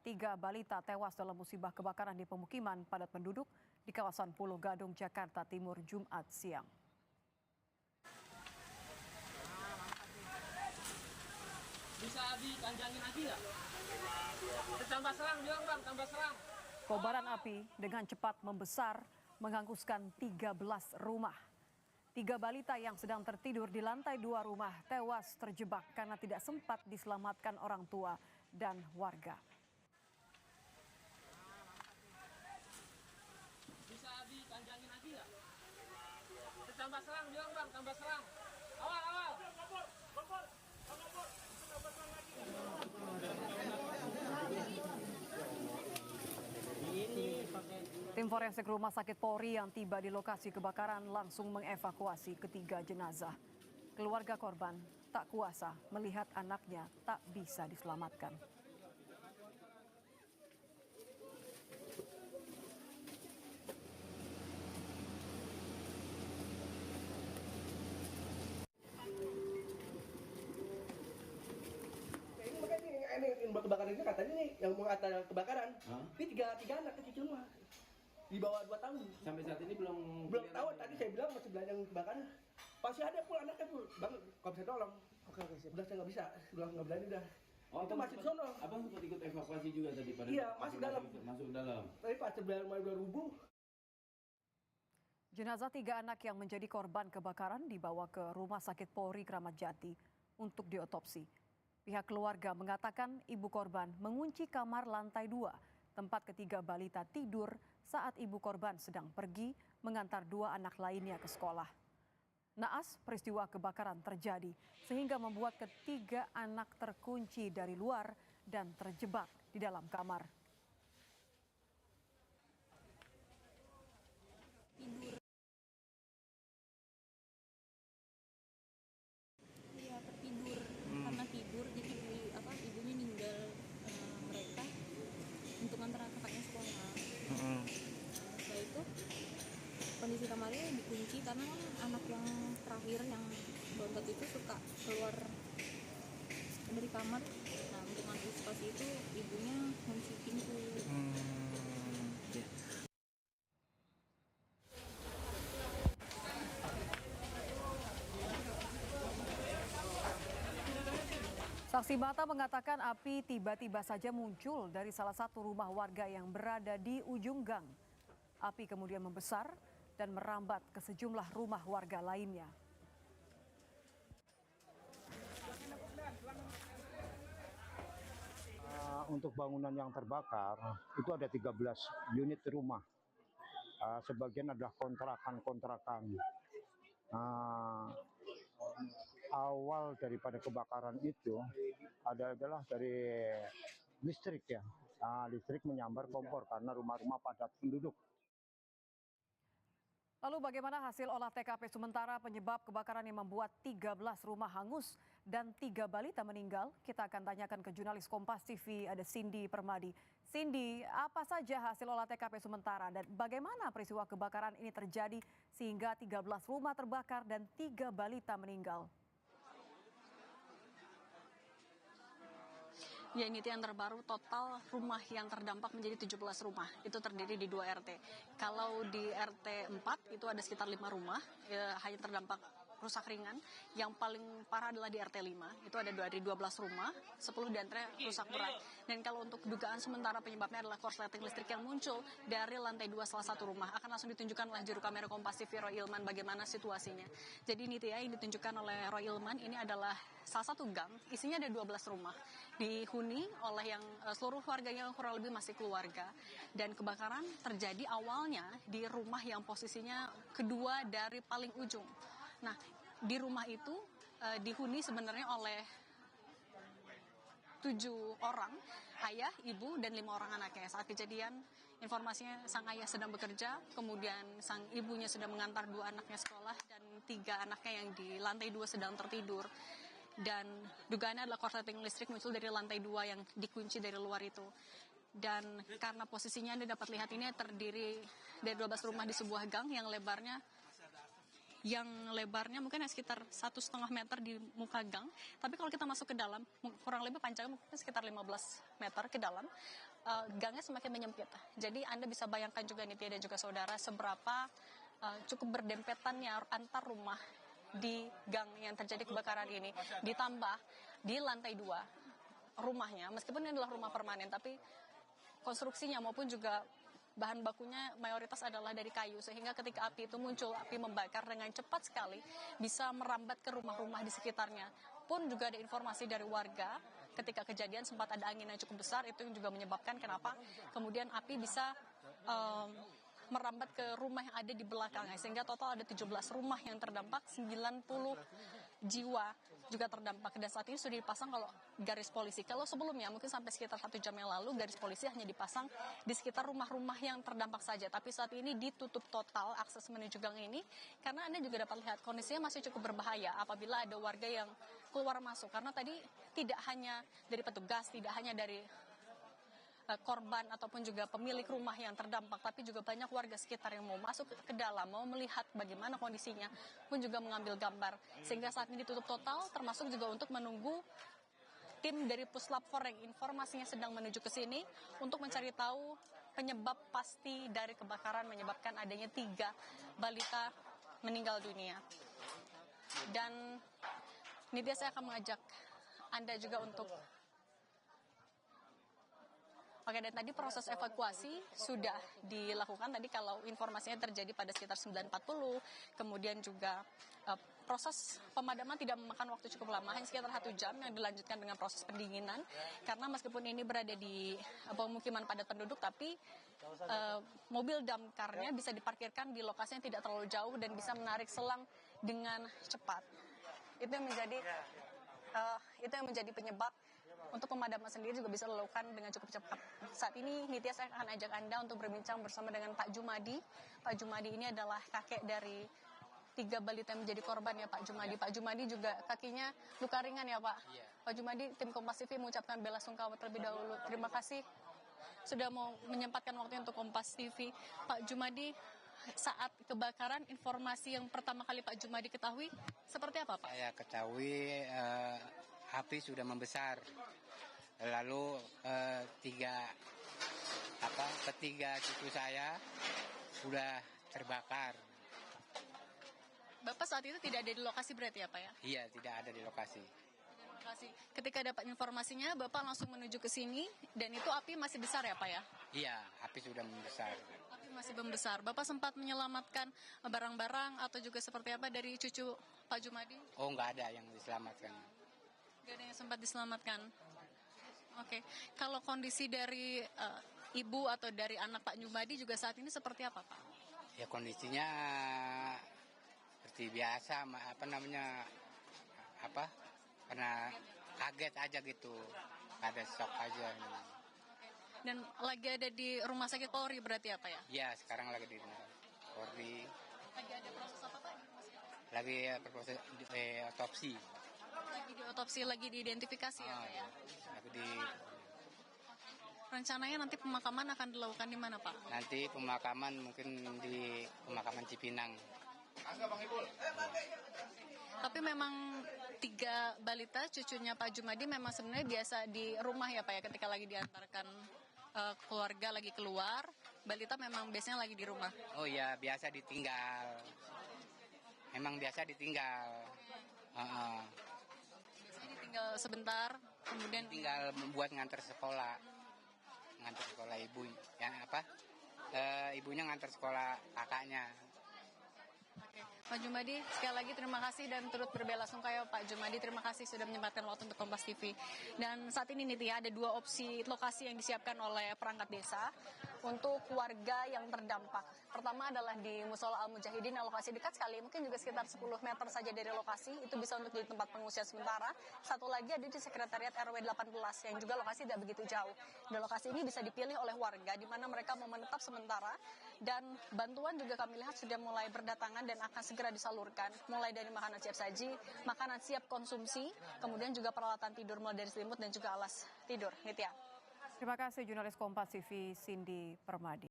3 balita tewas dalam musibah kebakaran di pemukiman padat penduduk di kawasan Pulau Gadung, Jakarta Timur, Jumat siang. Bisa dipanjangin lagi nggak? Tambah serang, bilang bang, tambah serang. Kobaran api dengan cepat membesar menghanguskan 13 rumah. 3 balita yang sedang tertidur di lantai 2 rumah tewas terjebak karena tidak sempat diselamatkan orang tua dan warga. Bisa dipanjangin lagi nggak? Tambah serang, bilang bang, tambah serang. Awal, awal. Tim forensik Rumah Sakit Polri yang tiba di lokasi kebakaran langsung mengevakuasi ketiga jenazah. Keluarga korban tak kuasa melihat anaknya tak bisa diselamatkan. Ini kebakaran ini katanya nih yang mengatakan kebakaran. Ini tiga anak kecil semua di bawah 2 tahun. Sampai saat ini belum tahu. Tadi saya bilang masih belajar kebakaran. Pasti ada pula anaknya pul. Bang, kalau bisa tolong. Oke, siap. Udah saya nggak bisa. Udah nggak berani dah. Oh, itu masih di sono. Abang sempat ikut evakuasi juga tadi pada iya, masih dalam. Masuk dalam. Tapi pas sebelah udah rubuh. Jenazah 3 anak yang menjadi korban kebakaran dibawa ke Rumah Sakit Polri Kramat Jati untuk diotopsi. Pihak keluarga mengatakan ibu korban mengunci kamar lantai 2, tempat ketiga balita tidur saat ibu korban sedang pergi mengantar 2 anak lainnya ke sekolah. Naas peristiwa kebakaran terjadi sehingga membuat ketiga anak terkunci dari luar dan terjebak di dalam kamar. Iya, tertidur karena tidur jadi ibunya ninggal mereka untuk ngantar kakaknya sekolah. Setelah itu kondisi kamarnya dikunci karena kan anak yang terakhir yang bontot itu suka keluar dari kamar. Nah, untuk antisipasi itu ibunya kunci pintu. Saksi mata mengatakan api tiba-tiba saja muncul dari salah satu rumah warga yang berada di ujung gang. Api kemudian membesar dan merambat ke sejumlah rumah warga lainnya. Untuk bangunan yang terbakar itu ada 13 unit rumah. Sebagian adalah kontrakan. Awal daripada kebakaran itu adalah dari listrik ya. Listrik menyambar kompor karena rumah-rumah padat penduduk. Lalu bagaimana hasil olah TKP sementara penyebab kebakaran yang membuat 13 rumah hangus dan 3 balita meninggal? Kita akan tanyakan ke jurnalis Kompas TV, ada Cindy Permadi. Cindy, apa saja hasil olah TKP sementara dan bagaimana peristiwa kebakaran ini terjadi sehingga 13 rumah terbakar dan 3 balita meninggal? Ya, ini yang terbaru, total rumah yang terdampak menjadi 17 rumah. Itu terdiri di 2 RT. Kalau di RT 4 itu ada sekitar 5 rumah, hanya terdampak rusak ringan. Yang paling parah adalah di RT 5, itu ada dari 12 rumah, 10 diantaranya rusak berat. Dan kalau untuk dugaan sementara penyebabnya adalah korsleting listrik yang muncul dari lantai 2 salah satu rumah. Akan langsung ditunjukkan oleh juru kamera Kompas TV Roy Ilman bagaimana situasinya. Jadi ini yang ditunjukkan oleh Roy Ilman, ini adalah salah satu gang, isinya ada 12 rumah. Dihuni oleh yang seluruh warganya kurang lebih masih keluarga. Dan kebakaran terjadi awalnya di rumah yang posisinya kedua dari paling ujung. Nah, di rumah itu dihuni sebenarnya oleh 7 orang, ayah, ibu, dan 5 orang anaknya. Saat kejadian, informasinya sang ayah sedang bekerja, kemudian sang ibunya sedang mengantar 2 anaknya sekolah, dan 3 anaknya yang di lantai 2 sedang tertidur. Dan dugaannya adalah korsleting listrik muncul dari lantai 2 yang dikunci dari luar itu. Dan karena posisinya Anda dapat lihat ini terdiri dari 12 rumah di sebuah gang yang lebarnya mungkin sekitar 1,5 meter di muka gang. Tapi kalau kita masuk ke dalam, kurang lebih panjangnya mungkin sekitar 15 meter ke dalam. gangnya semakin menyempit. Jadi Anda bisa bayangkan juga Nitya dan juga saudara seberapa cukup berdempetannya antar rumah di gang yang terjadi kebakaran ini. Ditambah di lantai 2 rumahnya, meskipun ini adalah rumah permanen, tapi konstruksinya maupun juga bahan bakunya mayoritas adalah dari kayu, sehingga ketika api itu muncul, api membakar dengan cepat sekali, bisa merambat ke rumah-rumah di sekitarnya. Pun juga ada informasi dari warga, ketika kejadian sempat ada angin yang cukup besar, itu yang juga menyebabkan kenapa kemudian api bisa merambat ke rumah yang ada di belakangnya, sehingga total ada 17 rumah yang terdampak, 90 jiwa juga terdampak. Dan saat ini sudah dipasang kalau garis polisi. Kalau sebelumnya mungkin sampai sekitar 1 jam yang lalu garis polisi hanya dipasang di sekitar rumah-rumah yang terdampak saja. Tapi saat ini ditutup total akses menuju gang ini, karena Anda juga dapat lihat kondisinya masih cukup berbahaya apabila ada warga yang keluar masuk. Karena tadi tidak hanya dari petugas, tidak hanya dari korban ataupun juga pemilik rumah yang terdampak, tapi juga banyak warga sekitar yang mau masuk ke dalam, mau melihat bagaimana kondisinya, pun juga mengambil gambar. Sehingga saat ini ditutup total, termasuk juga untuk menunggu tim dari Puslap 4 yang informasinya sedang menuju ke sini untuk mencari tahu penyebab pasti dari kebakaran menyebabkan adanya 3 balita meninggal dunia. Dan Nitya, saya akan mengajak Anda juga untuk dan tadi proses evakuasi sudah dilakukan. Tadi kalau informasinya terjadi pada sekitar 9.40, kemudian juga proses pemadaman tidak memakan waktu cukup lama, hanya sekitar 1 jam yang dilanjutkan dengan proses pendinginan. Karena meskipun ini berada di pemukiman padat penduduk, tapi mobil damkarnya bisa diparkirkan di lokasi yang tidak terlalu jauh dan bisa menarik selang dengan cepat. Itu yang menjadi penyebab untuk pemadaman sendiri juga bisa dilakukan dengan cukup cepat. Saat ini Nitya, saya akan ajak Anda untuk berbincang bersama dengan Pak Jumadi. Pak Jumadi ini adalah kakek dari 3 balita yang menjadi korban ya Pak Jumadi. Pak Jumadi juga kakinya luka ringan ya Pak. Iya. Pak Jumadi, tim Kompas TV mengucapkan bela sungkawa terlebih dahulu. Terima kasih sudah mau menyempatkan waktu untuk Kompas TV. Pak Jumadi, saat kebakaran, informasi yang pertama kali Pak Jumadi ketahui seperti apa Pak? Saya ketahui api sudah membesar, lalu ketiga cucu saya sudah terbakar. Bapak saat itu tidak ada di lokasi berarti ya Pak ya? Iya, tidak ada di lokasi. Ketika dapat informasinya, Bapak langsung menuju ke sini, dan itu api masih besar ya Pak ya? Iya, api sudah membesar. Api masih membesar. Bapak sempat menyelamatkan barang-barang atau juga seperti apa dari cucu Pak Jumadi? Oh, nggak ada yang diselamatkan. Nggak ada yang sempat diselamatkan. Oke. Kalau kondisi dari ibu atau dari anak Pak Jumadi juga saat ini seperti apa Pak? Ya kondisinya seperti biasa, karena kaget aja gitu, ada shock aja. Dan lagi ada di rumah sakit Polri berarti apa ya? Iya, sekarang lagi di rumah Polri. Lagi ada proses apa Pak? Lagi proses otopsi. Lagi di otopsi, lagi diidentifikasi ya Pak ya? Lagi di. Rencananya nanti pemakaman akan dilakukan di mana Pak? Nanti pemakaman mungkin di pemakaman Cipinang. Tapi memang 3 balita cucunya Pak Jumadi memang sebenarnya biasa di rumah ya Pak ya, ketika lagi diantarkan keluarga lagi keluar, balita memang biasanya lagi di rumah. Oh iya, biasa ditinggal. Memang biasa ditinggal. Biasanya ditinggal sebentar, kemudian tinggal membuat ngantar sekolah ibu, ibunya ngantar sekolah kakaknya. Oke. Pak Jumadi, sekali lagi terima kasih dan turut berbela sungkawa Pak Jumadi. Terima kasih sudah menyempatkan waktu untuk Kompas TV. Dan saat ini nih ada 2 opsi lokasi yang disiapkan oleh perangkat desa untuk warga yang terdampak. Pertama adalah di Musola Al-Mujahidin, lokasi dekat sekali, mungkin juga sekitar 10 meter saja dari lokasi, itu bisa untuk di tempat pengungsian sementara. Satu lagi ada di Sekretariat RW 18 yang juga lokasi tidak begitu jauh. Dan lokasi ini bisa dipilih oleh warga di mana mereka mau menetap sementara, dan bantuan juga kami lihat sudah mulai berdatangan dan akan segera disalurkan, mulai dari makanan siap saji, makanan siap konsumsi, kemudian juga peralatan tidur mulai dari selimut dan juga alas tidur. Nitya. Terima kasih jurnalis Kompas TV Cindy Permadi.